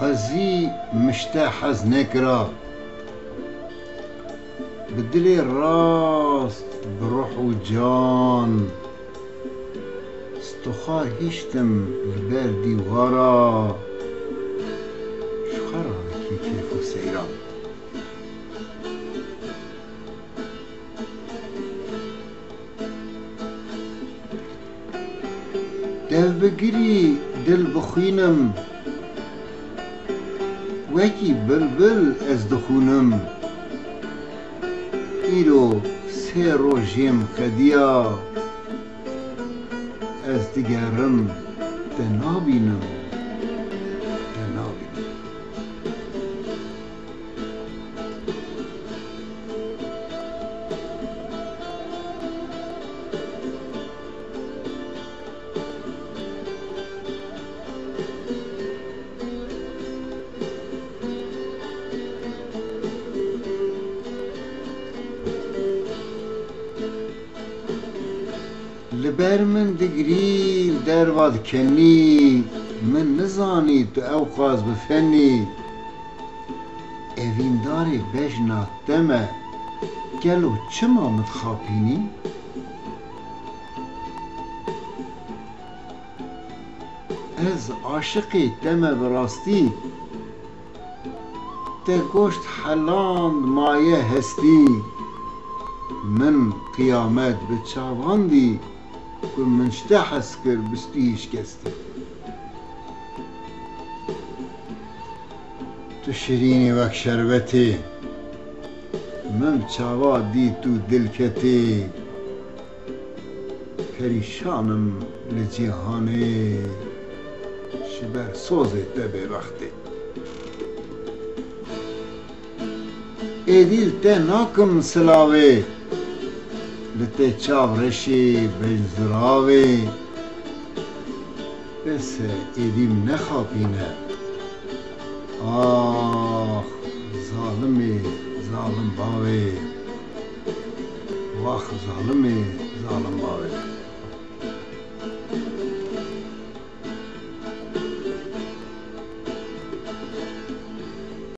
خزی مشته حز نکرا بدلی راست بروح و جان استخار هیشتم لبر دیوارا شخرا کی کیف و سیران دل بگیری دل بخوینم وکی بلبل از دخونم ایرو سه روژیم قدیا از دیگرم تنابینم لبر من دگری در واد کنی من نزانی تو اوقاز بفنی اوین داری بجنا دمه گلو چما متخاپینی از عاشقی دمه براستی ده گوشت حلاند مایه هستی من قیامت به چاواندی که منشته حس کر بستیش کستی تو شیرینی وک شربتی من چاوا دی تو دلکتی پریشانم لجیهانه شبر سوزه دبه وقتی ایدیل ته ناکم سلاوه لته چاورشی بجزراوه بس ایدیم نخوابینه آخ ظالمی ظالم باوه واخ ظالمی ظالم باوه